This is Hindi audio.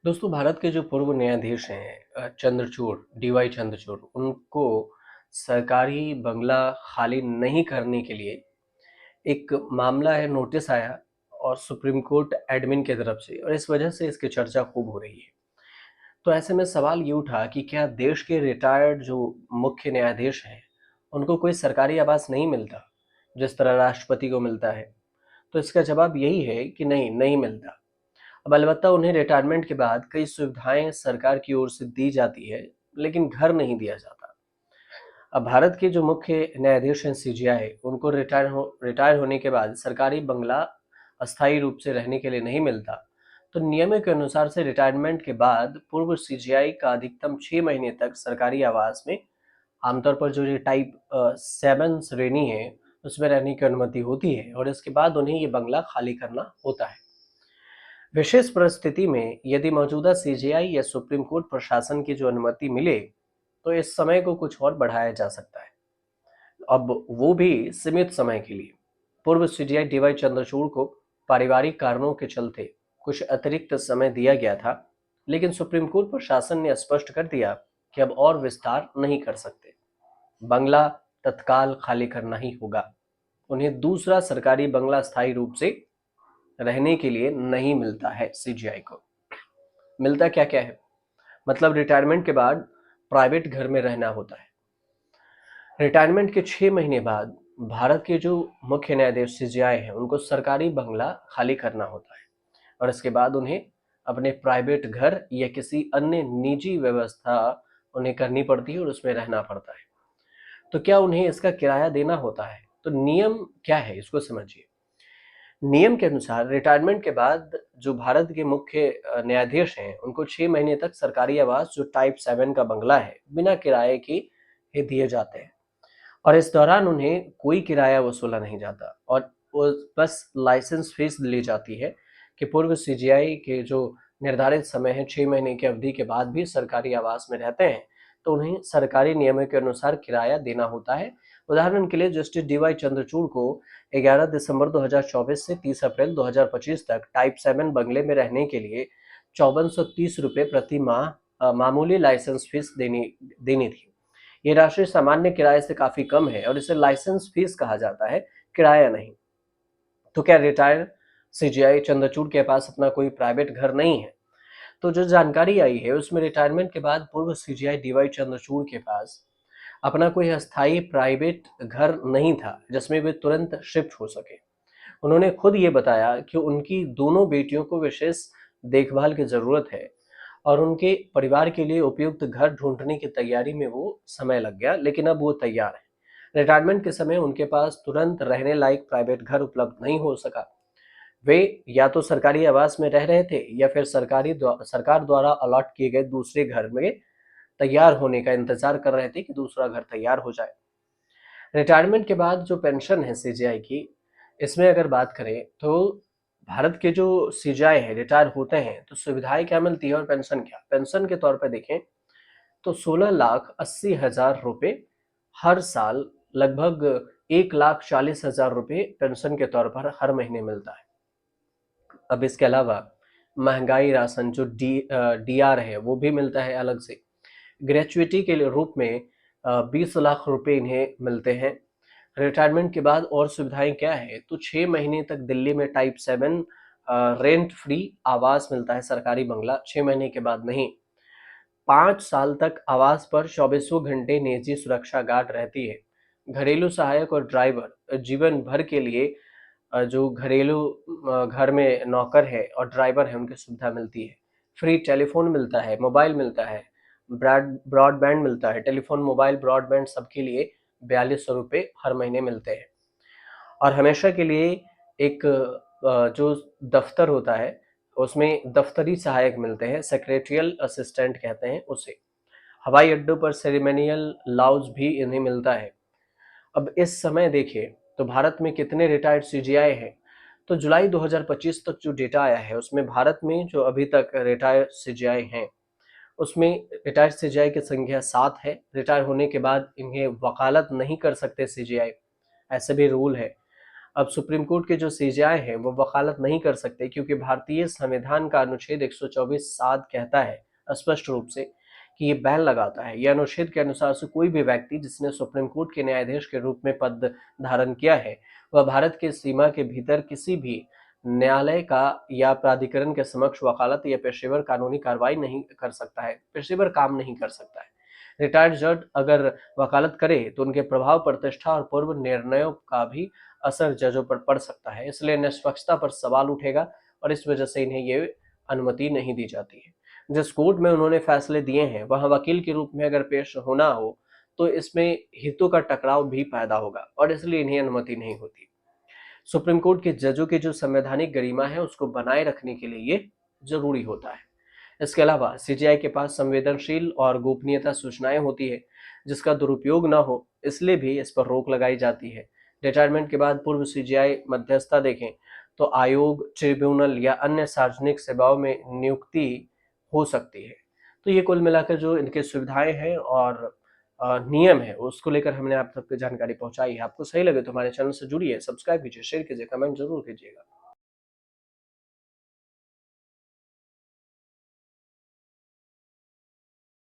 दोस्तों, भारत के जो पूर्व न्यायाधीश हैं चंद्रचूड़, डीवाई चंद्रचूड़, उनको सरकारी बंगला खाली नहीं करने के लिए एक मामला है, नोटिस आया और सुप्रीम कोर्ट एडमिन की तरफ से, और इस वजह से इसकी चर्चा खूब हो रही है। तो ऐसे में सवाल ये उठा कि क्या देश के रिटायर्ड जो मुख्य न्यायाधीश हैं, उनको कोई सरकारी आवास नहीं मिलता, जिस तरह राष्ट्रपति को मिलता है? तो इसका जवाब यही है कि नहीं मिलता। अब अलबत्ता उन्हें रिटायरमेंट के बाद कई सुविधाएं सरकार की ओर से दी जाती है, लेकिन घर नहीं दिया जाता। अब भारत के जो मुख्य न्यायाधीश हैं सीजेआई, उनको रिटायर होने के बाद सरकारी बंगला अस्थायी रूप से रहने के लिए नहीं मिलता। तो नियमों के अनुसार से रिटायरमेंट के बाद पूर्व सीजेआई का अधिकतम 6 महीने तक सरकारी आवास में, आमतौर पर जो ये टाइप 7 श्रेणी है, उसमें रहने की अनुमति होती है, और इसके बाद उन्हें ये बंगला खाली करना होता है। विशेष परिस्थिति में यदि मौजूदा सीजेआई या सुप्रीम कोर्ट प्रशासन की जो अनुमति मिले, तो इस समय को कुछ और बढ़ाया जा सकता है, अब वो भी सीमित समय के लिए। पूर्व सीजेआई डीवाई चंद्रचूड़ को पारिवारिक कारणों के चलते कुछ अतिरिक्त समय दिया गया था, लेकिन सुप्रीम कोर्ट प्रशासन ने स्पष्ट कर दिया कि अब और विस्तार नहीं कर सकते। बंगला तत्काल खाली करना ही होगा। उन्हें दूसरा सरकारी बंगला स्थायी रूप से रहने के लिए नहीं मिलता है। सीजीआई को मिलता क्या क्या है? मतलब रिटायरमेंट के बाद प्राइवेट घर में रहना होता है। रिटायरमेंट के 6 महीने बाद भारत के जो मुख्य न्यायाधीश सीजेआई हैं, उनको सरकारी बंगला खाली करना होता है, और इसके बाद उन्हें अपने प्राइवेट घर या किसी अन्य निजी व्यवस्था उन्हें करनी पड़ती है और उसमें रहना पड़ता है। तो क्या उन्हें इसका किराया देना होता है? तो नियम क्या है, इसको समझिए। नियम के अनुसार रिटायरमेंट के बाद जो भारत के मुख्य न्यायाधीश हैं, उनको 6 महीने तक सरकारी आवास जो टाइप 7 का बंगला है, बिना किराए के ही दिए जाते हैं, और इस दौरान उन्हें कोई किराया वसूला नहीं जाता, और वो बस लाइसेंस फीस ली जाती है कि पूर्व सीजीआई के जो निर्धारित समय है, 6 महीने की अवधि के बाद भी सरकारी आवास में रहते हैं, तो उन्हें सरकारी नियमों के अनुसार किराया देना होता है। उदाहरण के लिए जस्टिस डीवाई चंद्रचूड़ को 11 दिसंबर 2024 से 30 अप्रैल 2025 तक टाइप 7 बंगले में रहने के लिए 5430 रुपये प्रति माह मामूली लाइसेंस फीस देनी देनी थी। ये राशि सामान्य किराए से काफी कम है, और इसे लाइसेंस फीस कहा जाता है, किराया नहीं। तो क्या रिटायर सीजीआई चंद्रचूड़ के पास अपना कोई प्राइवेट घर नहीं है? तो जो जानकारी आई है, उसमें रिटायरमेंट के बाद पूर्व सीजीआई डीवाई चंद्रचूड़ के पास अपना कोई अस्थायी प्राइवेट घर नहीं था, जिसमें वे तुरंत शिफ्ट हो सके। उन्होंने खुद ये बताया कि उनकी दोनों बेटियों को विशेष देखभाल की जरूरत है, और उनके परिवार के लिए उपयुक्त घर ढूंढने की तैयारी में वो समय लग गया, लेकिन अब वो तैयार है। रिटायरमेंट के समय उनके पास तुरंत रहने लायक प्राइवेट घर उपलब्ध नहीं हो सका। वे या तो सरकारी आवास में रह रहे थे, या फिर सरकार द्वारा अलॉट किए गए दूसरे घर में तैयार होने का इंतजार कर रहे थे कि दूसरा घर तैयार हो जाए। रिटायरमेंट के बाद जो पेंशन है सीजीआई की, इसमें अगर बात करें तो भारत के जो सीजीआई है, रिटायर होते हैं तो सुविधाएं क्या मिलती है और पेंशन क्या? पेंशन के तौर पर देखें तो 16,80,000 रुपये हर साल, लगभग 1,40,000 रुपये पेंशन के तौर पर हर महीने मिलता है। अब इसके अलावा महंगाई राशन जो डीआर है, वो भी मिलता है अलग से। ग्रेचुइटी के लिए रूप में 20 लाख रुपए इन्हें मिलते हैं। रिटायरमेंट के बाद और सुविधाएं क्या है? तो 6 महीने तक दिल्ली में टाइप 7 रेंट फ्री आवास मिलता है, सरकारी बंगला, 6 महीने के बाद नहीं। 5 साल तक आवास पर चौबीसों घंटे निजी सुरक्षा गार्ड रहती है। घरेलू सहायक और ड्राइवर जीवन भर के लिए जो घरेलू घर में नौकर है और ड्राइवर है, उनकी सुविधा मिलती है। फ्री टेलीफोन मिलता है, मोबाइल मिलता है, ब्रॉडबैंड मिलता है। टेलीफोन, मोबाइल, ब्रॉडबैंड सबके लिए 4200 रुपये हर महीने मिलते हैं। और हमेशा के लिए एक जो दफ्तर होता है, उसमें दफ्तरी सहायक मिलते हैं, सेक्रेटरियल असिस्टेंट कहते हैं उसे। हवाई अड्डों पर सेरेमोनियल लाउंज भी इन्हें मिलता है। अब इस समय देखिए तो भारत में कितने रिटायर्ड सीजीआई हैं? तो जुलाई 2025 तक जो डेटा आया है, उसमें भारत में जो अभी तक रिटायर्ड सीजीआई हैं, उसमें रिटायर्ड सीजीआई की संख्या 7 है। रिटायर होने के बाद इन्हें वकालत नहीं कर सकते सीजीआई, ऐसे भी रूल है। अब सुप्रीम कोर्ट के जो सीजेआई हैं वो वकालत नहीं कर सकते, क्योंकि भारतीय संविधान का अनुच्छेद 124(7) कहता है स्पष्ट रूप से कि ये बैन लगाता है। यह अनुच्छेद के अनुसार से कोई भी व्यक्ति जिसने सुप्रीम कोर्ट के न्यायाधीश के रूप में पद धारण किया है, वह भारत के सीमा के भीतर किसी भी न्यायालय का या प्राधिकरण के समक्ष वकालत या पेशेवर कानूनी कार्रवाई नहीं कर सकता है, पेशेवर काम नहीं कर सकता है। रिटायर्ड जज अगर वकालत करे तो उनके प्रभाव, प्रतिष्ठा और पूर्व निर्णयों का भी असर जजों पर पड़ सकता है, इसलिए निष्पक्षता पर सवाल उठेगा और इस वजह से इन्हें ये अनुमति नहीं दी जाती है। जिस कोर्ट में उन्होंने फैसले दिए हैं वहां वकील के रूप में अगर पेश होना हो तो इसमें हितों का टकराव भी पैदा होगा और इसलिए इन्हें अनुमति नहीं होती। सुप्रीम कोर्ट के जजों की जो संवैधानिक गरिमा है उसको बनाए रखने के लिए ये जरूरी होता है। इसके अलावा सीजीआई के पास संवेदनशील और गोपनीयता सूचनाएं होती है, जिसका दुरुपयोग न हो इसलिए भी इस पर रोक लगाई जाती है। रिटायरमेंट के बाद पूर्व सीजीआई मध्यस्थता देखें तो आयोग, ट्रिब्यूनल या अन्य सार्वजनिक सेवाओं में नियुक्ति हो सकती है। तो ये कुल मिलाकर जो इनके सुविधाएं हैं और नियम है उसको लेकर हमने आप तक जानकारी पहुंचाई है। आपको सही लगे तो हमारे चैनल से जुड़िए, सब्सक्राइब कीजिए, शेयर कीजिए, कमेंट जरूर कीजिएगा।